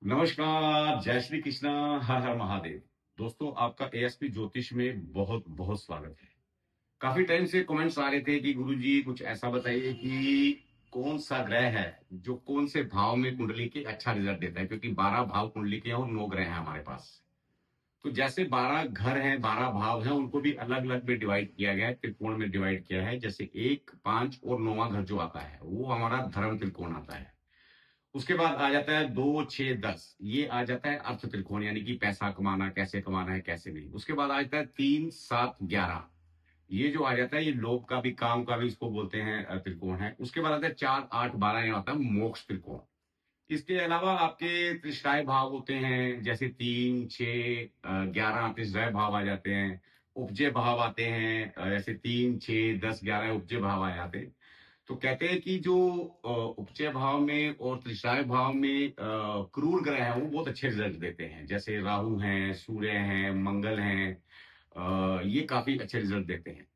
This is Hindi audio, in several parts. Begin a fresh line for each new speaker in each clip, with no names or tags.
नमस्कार, जय श्री कृष्णा, हर हर महादेव। दोस्तों, आपका एएसपी ज्योतिष में बहुत बहुत स्वागत है। काफी टाइम से कमेंट्स आ रहे थे कि गुरुजी कुछ ऐसा बताइए कि कौन सा ग्रह है जो कौन से भाव में कुंडली के अच्छा रिजल्ट देता है, क्योंकि 12 भाव कुंडली के हैं और 9 ग्रह हैं हमारे पास। तो जैसे 12 घर हैं, 12 भाव हैं, उनको भी अलग अलग में डिवाइड किया गया है, त्रिकोण में डिवाइड किया है। जैसे 1, 5 और 9वां घर जो आता है वो हमारा धर्म त्रिकोण आता है। उसके बाद आ जाता है 2, 6, 10, ये आ जाता है अर्थ त्रिकोण, यानी कि पैसा कमाना है कैसे नहीं। उसके बाद आ जाता है 3, 7, 11, ये जो आ जाता है ये लोभ का भी, काम का भी, इसको बोलते हैं त्रिकोण है। उसके बाद आता है 4, 8, 12, ये आता है मोक्ष त्रिकोण। इसके अलावा आपके त्रिशाय भाव होते हैं, जैसे 3, 6, 11 त्रिशाय भाव आ जाते हैं। उपजय भाव आते हैं, जैसे 3, 6, 10, 11 उपजय भाव आ जाते हैं। तो कहते हैं कि जो उपचय भाव में और त्रिशाय भाव में क्रूर ग्रह हैं वो बहुत अच्छे रिजल्ट देते हैं। जैसे राहु हैं, सूर्य हैं, मंगल हैं, ये काफी अच्छे रिजल्ट देते हैं।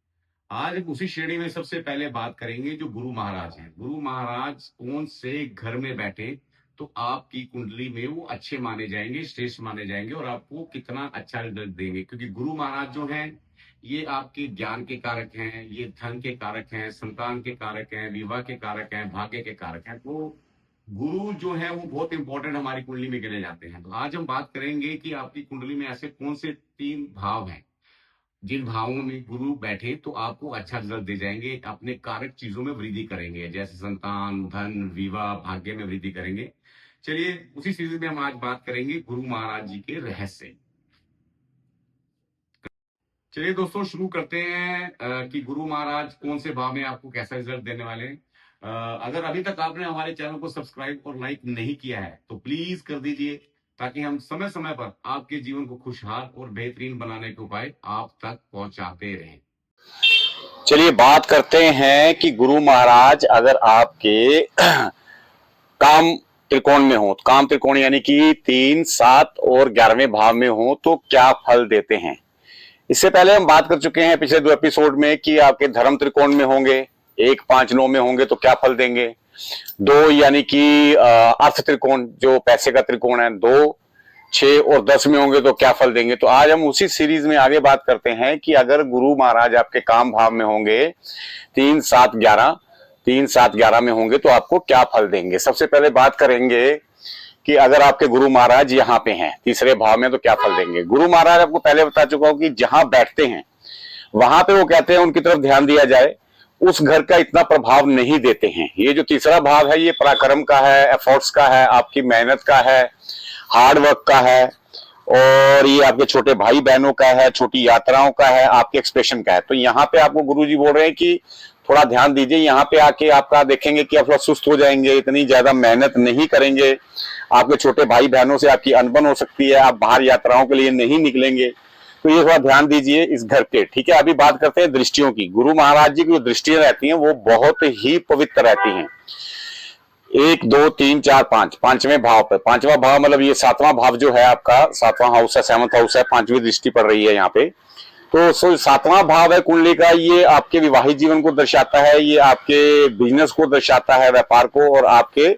आज हम उसी श्रेणी में सबसे पहले बात करेंगे जो गुरु महाराज हैं। गुरु महाराज कौन से घर में बैठे तो आपकी कुंडली में वो अच्छे माने जाएंगे, श्रेष्ठ माने जाएंगे, और आपको कितना अच्छा रिजल्ट देंगे। क्योंकि गुरु महाराज जो हैं ये आपके ज्ञान के कारक हैं, ये धन के कारक हैं, संतान के कारक हैं, विवाह के कारक हैं, भाग्य के कारक हैं। तो गुरु जो है वो बहुत इंपॉर्टेंट हमारी कुंडली में गिने जाते हैं। तो आज हम बात करेंगे कि आपकी कुंडली में ऐसे कौन से 3 भाव हैं जिन भावों में गुरु बैठे तो आपको अच्छा रिजल्ट दे जाएंगे, अपने कारक चीजों में वृद्धि करेंगे, जैसे संतान, धन, विवाह, भाग्य में वृद्धि करेंगे। चलिए उसी सीरीज में हम आज बात करेंगे गुरु महाराज जी के रहस्य। चलिए दोस्तों, शुरू करते हैं कि गुरु महाराज कौन से भाव में आपको कैसा रिजल्ट देने वाले हैं। अगर अभी तक आपने हमारे चैनल को सब्सक्राइब और लाइक नहीं किया है तो प्लीज कर दीजिए, ताकि हम समय समय पर आपके जीवन को खुशहाल और बेहतरीन बनाने के उपाय आप तक पहुंचाते रहें।
चलिए बात करते हैं कि गुरु महाराज अगर आपके काम त्रिकोण में हो, काम त्रिकोण यानी कि 3, 7 और 11वें भाव में हो तो क्या फल देते हैं। इससे पहले हम बात कर चुके हैं पिछले 2 एपिसोड में कि आपके धर्म त्रिकोण में होंगे, 1, 5, 9 में होंगे तो क्या फल देंगे। 2 यानी कि अर्थ त्रिकोण जो पैसे का त्रिकोण है, 2, 6 और 10 में होंगे तो क्या फल देंगे। तो आज हम उसी सीरीज में आगे बात करते हैं कि अगर गुरु महाराज आपके काम भाव में होंगे 3, 7, 11, 3, 7, 11 में होंगे तो आपको क्या फल देंगे। सबसे पहले बात करेंगे कि अगर आपके गुरु महाराज यहाँ पे हैं तीसरे भाव में तो क्या फल देंगे। गुरु महाराज आपको पहले बता चुका हूं कि जहां बैठते हैं वहां पे वो कहते हैं उनकी तरफ ध्यान दिया जाए, उस घर का इतना प्रभाव नहीं देते हैं। ये जो तीसरा भाव है ये पराक्रम का है, एफर्ट्स का है, आपकी मेहनत का है, हार्ड वर्क का है, और ये आपके छोटे भाई बहनों का है, छोटी यात्राओं का है, आपके एक्सप्रेशन का है। तो यहाँ पे आपको गुरुजी बोल रहे हैं कि थोड़ा ध्यान दीजिए। यहाँ पे आके आपका देखेंगे कि आप थोड़ा सुस्त हो जाएंगे, इतनी ज्यादा मेहनत नहीं करेंगे, आपके छोटे भाई बहनों से आपकी अनबन हो सकती है, आप बाहर यात्राओं के लिए नहीं निकलेंगे। तो ये थोड़ा ध्यान दीजिए इस घर पे, ठीक है। अभी बात करते हैं दृष्टियों की। गुरु महाराज जी की जो दृष्टियां रहती हैं वो बहुत ही पवित्र रहती हैं। 1, 2, 3, 4, 5, पांचवें भाव पे, पांचवा भाव मतलब ये 7वां भाव जो है आपका, 7वां हाउस है, 7th हाउस है, 5वीं दृष्टि पड़ रही है यहाँ पे। तो 7वां भाव है कुंडली का, ये आपके विवाहित जीवन को दर्शाता है, ये आपके बिजनेस को दर्शाता है, व्यापार को, और आपके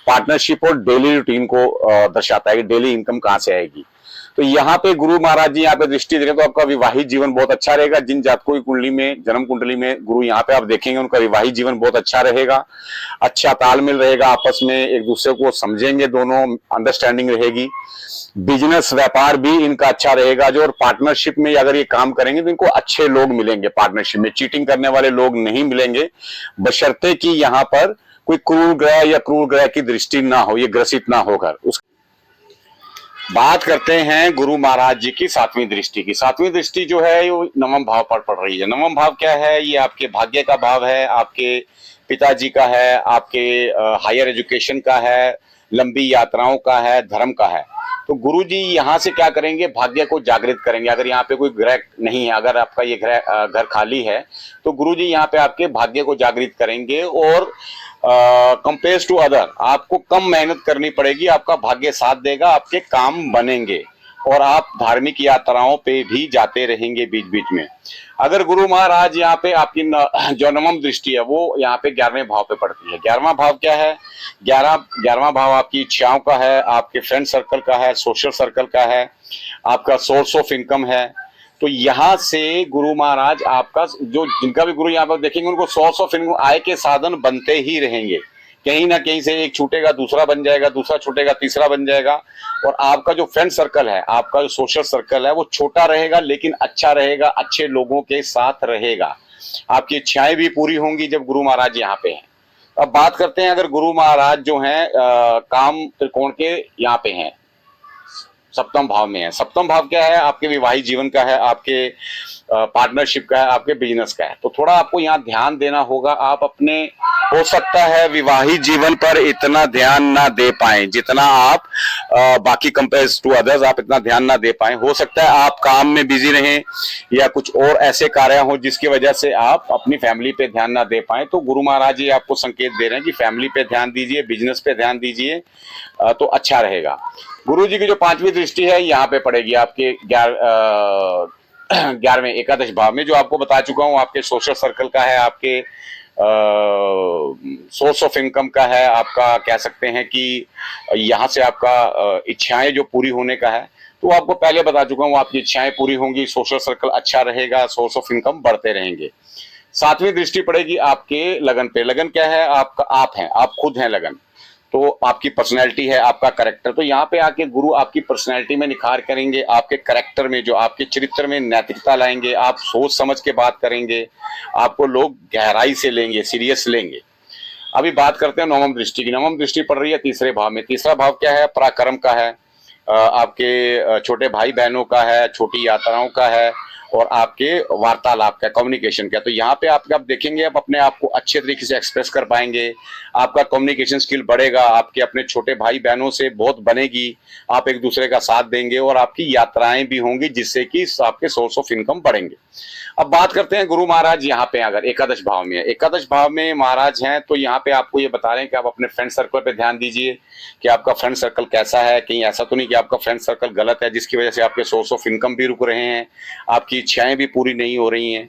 पार्टनरशिप और डेली रूटीन को दर्शाता है कि डेली इनकम कहां से आएगी। तो यहाँ पे गुरु महाराज जी यहाँ पे दृष्टि देंगे तो आपका विवाहित जीवन बहुत अच्छा रहेगा। जिन जातकों की कुंडली में, जन्म कुंडली में गुरु यहाँ पे आप देखेंगे उनका विवाहित जीवन बहुत अच्छा रहेगा, अच्छा तालमेल रहेगा, आपस में एक दूसरे को समझेंगे, दोनों अंडरस्टैंडिंग रहेगी। बिजनेस व्यापार भी इनका अच्छा रहेगा। जो और पार्टनरशिप में अगर ये काम करेंगे तो इनको अच्छे लोग मिलेंगे, पार्टनरशिप में चीटिंग करने वाले लोग नहीं मिलेंगे, बशर्ते कि यहाँ पर कोई क्रूर ग्रह या क्रूर ग्रह की दृष्टि ना हो, ये ग्रसित ना होकर। बात करते हैं गुरु महाराज जी की 7वीं दृष्टि की। 7वीं दृष्टि जो है वो 9वें भाव पर पड़ रही है। 9वां भाव क्या है, ये आपके भाग्य का भाव है, आपके पिताजी का है, आपके हायर एजुकेशन का है, लंबी यात्राओं का है, धर्म का है। तो गुरु जी यहाँ से क्या करेंगे, भाग्य को जागृत करेंगे। अगर यहाँ पे कोई ग्रह नहीं है, अगर आपका ये घर खाली है तो गुरु जी यहाँ पे आपके भाग्य को जागृत करेंगे, और कंपेयर टू अदर आपको कम मेहनत करनी पड़ेगी, आपका भाग्य साथ देगा, आपके काम बनेंगे। और आप धार्मिक यात्राओं पे भी जाते रहेंगे बीच बीच में। अगर गुरु महाराज यहाँ पे आपकी जो नवम दृष्टि है वो यहाँ पे 11वें भाव पे पड़ती है। 11वां भाव क्या है? 11वां भाव आपकी इच्छाओं का है, आपके फ्रेंड सर्कल का है, सोशल सर्कल का है, आपका सोर्स ऑफ इनकम है। तो यहाँ से गुरु महाराज आपका जो जिनका भी गुरु यहाँ पर देखेंगे उनको सोर्स ऑफ इनकम, आय के साधन बनते ही रहेंगे। कहीं ना कहीं से एक छूटेगा दूसरा बन जाएगा, दूसरा छूटेगा तीसरा बन जाएगा। और आपका जो फ्रेंड सर्कल है, आपका जो सोशल सर्कल है वो छोटा रहेगा लेकिन अच्छा रहेगा, अच्छे लोगों के साथ रहेगा। आपकी इच्छाएं भी पूरी होंगी जब गुरु महाराज यहाँ पे हैं। अब बात करते हैं, अगर गुरु महाराज जो हैं काम त्रिकोण के यहाँ पे हैं, सप्तम भाव में है। सप्तम भाव क्या है? आपके विवाहित जीवन का है, आपके पार्टनरशिप का है, आपके बिजनेस का है। तो थोड़ा आपको यहाँ ध्यान देना होगा। आप अपने, हो सकता है विवाहित जीवन पर इतना ध्यान ना दे पाए जितना आप बाकी कंपेयर्स टू अदर्स आप इतना ध्यान ना दे पाए। हो सकता है आप काम में बिजी रहें या कुछ और ऐसे कार्य हो जिसकी वजह से आप अपनी फैमिली पे ध्यान ना दे पाए। तो गुरु महाराज जी आपको संकेत दे रहे हैं कि फैमिली पे ध्यान दीजिए, बिजनेस पे ध्यान दीजिए, तो अच्छा रहेगा। गुरु जी की जो 5वीं दृष्टि है यहाँ पे पड़ेगी आपके 11वें एकादश भाव में, जो आपको बता चुका हूँ। आपके सोशल सर्कल का है, आपके सोर्स ऑफ इनकम का है, आपका कह सकते हैं कि यहाँ से आपका इच्छाएं जो पूरी होने का है। तो आपको पहले बता चुका हूँ, आपकी इच्छाएं पूरी होंगी, सोशल सर्कल अच्छा रहेगा, सोर्स ऑफ इनकम बढ़ते रहेंगे। 7वीं दृष्टि पड़ेगी आपके लगन पे। लगन क्या है? आपका, आप हैं, आप खुद हैं लगन। तो आपकी पर्सनैलिटी है, आपका करेक्टर। तो यहाँ पे आके गुरु आपकी पर्सनैलिटी में निखार करेंगे, आपके करेक्टर में, जो आपके चरित्र में नैतिकता लाएंगे। आप सोच समझ के बात करेंगे, आपको लोग गहराई से लेंगे, सीरियस लेंगे। अभी बात करते हैं नवम दृष्टि की। नवम दृष्टि पड़ रही है तीसरे भाव में। तीसरा भाव क्या है? पराक्रम का है, आपके छोटे भाई बहनों का है, छोटी यात्राओं का है, और आपके वार्तालाप का, कम्युनिकेशन का। तो यहाँ पे आप देखेंगे, आप अपने आप को अच्छे तरीके से एक्सप्रेस कर पाएंगे, आपका कम्युनिकेशन स्किल बढ़ेगा, आपके अपने छोटे भाई बहनों से बहुत बनेगी, आप एक दूसरे का साथ देंगे, और आपकी यात्राएं भी होंगी जिससे कि आपके सोर्स ऑफ इनकम बढ़ेंगे। अब बात करते हैं गुरु महाराज यहाँ पे अगर एकादश भाव में है, एकादश भाव में महाराज हैं, तो यहाँ पे आपको ये बता रहे हैं कि आप अपने फ्रेंड सर्कल पे ध्यान दीजिए कि आपका फ्रेंड सर्कल कैसा है। कहीं ऐसा तो नहीं कि आपका फ्रेंड सर्कल गलत है जिसकी वजह से आपके सोर्स ऑफ इनकम भी रुक रहे हैं, आपकी इच्छाएं भी पूरी नहीं हो रही हैं।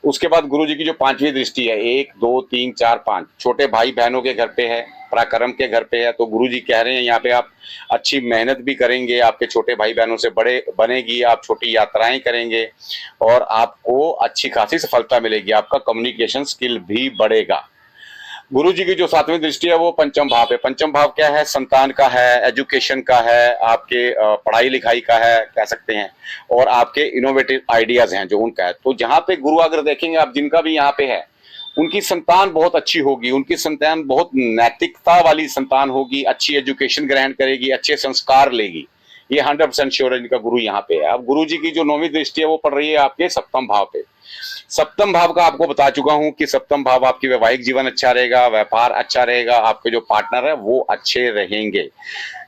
उसके बाद गुरु जी की जो 5वीं दृष्टि है, 1 2 3 4 5 छोटे भाई बहनों के घर पे है, पराक्रम के घर पे है। तो गुरु जी कह रहे हैं यहाँ पे आप अच्छी मेहनत भी करेंगे, आपके छोटे भाई बहनों से बड़े बनेगी, आप छोटी यात्राएं करेंगे और आपको अच्छी खासी सफलता मिलेगी, आपका कम्युनिकेशन स्किल भी बढ़ेगा। गुरु जी की जो 7वीं दृष्टि है वो पंचम भाव है। पंचम भाव क्या है? संतान का है, एजुकेशन का है, आपके पढ़ाई लिखाई का है कह सकते हैं, और आपके इनोवेटिव आइडियाज हैं जो उनका है। तो जहाँ पे गुरु अगर देखेंगे आप, जिनका भी यहाँ पे है, उनकी संतान बहुत अच्छी होगी, उनकी संतान बहुत नैतिकता वाली संतान होगी, अच्छी एजुकेशन ग्रहण करेगी, अच्छे संस्कार लेगी, ये 100% श्योर है। इनका गुरु यहाँ पे है। अब गुरु जी की जो 9वीं दृष्टि है वो पड़ रही है आपके सप्तम भाव पे। सप्तम भाव का आपको बता चुका हूं कि सप्तम भाव आपकी वैवाहिक जीवन अच्छा रहेगा, व्यापार अच्छा रहेगा, आपके जो पार्टनर है वो अच्छे रहेंगे।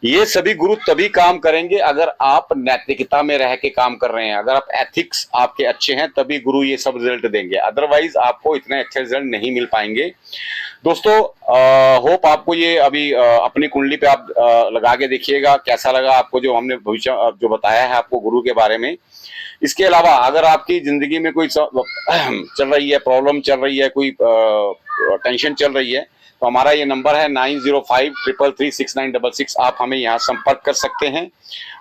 ये सभी गुरु तभी काम करेंगे अगर आप नैतिकता में रह के काम कर रहे हैं, अगर आप एथिक्स आपके अच्छे हैं, तभी गुरु ये सब रिजल्ट देंगे, अदरवाइज आपको इतने अच्छे रिजल्ट नहीं मिल पाएंगे। दोस्तों होप आपको ये अभी अपनी कुंडली पे आप लगा के देखिएगा कैसा लगा आपको, जो हमने भविष्य जो बताया है आपको गुरु के बारे में। इसके अलावा अगर आपकी जिंदगी में कोई चल रही है, प्रॉब्लम चल रही है, कोई टेंशन चल रही है, तो हमारा ये नंबर है 9053336966। आप हमें यहाँ संपर्क कर सकते हैं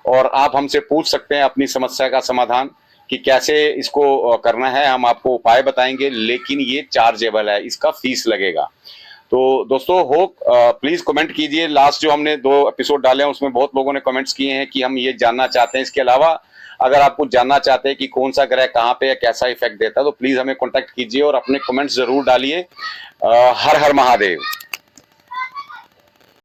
और आप हमसे पूछ सकते हैं अपनी समस्या का समाधान कि कैसे इसको करना है। हम आपको उपाय बताएंगे, लेकिन ये चार्जेबल है, इसका फीस लगेगा। तो दोस्तों होप प्लीज कमेंट कीजिए। लास्ट जो हमने 2 एपिसोड डाले हैं उसमें बहुत लोगों ने कमेंट्स किए हैं कि हम ये जानना चाहते हैं। इसके अलावा अगर आप कुछ जानना चाहते हैं कि कौन सा ग्रह कहाँ पे है, कैसा इफेक्ट देता है, तो प्लीज हमें कॉन्टेक्ट कीजिए और अपने कमेंट्स जरूर डालिए। हर हर महादेव।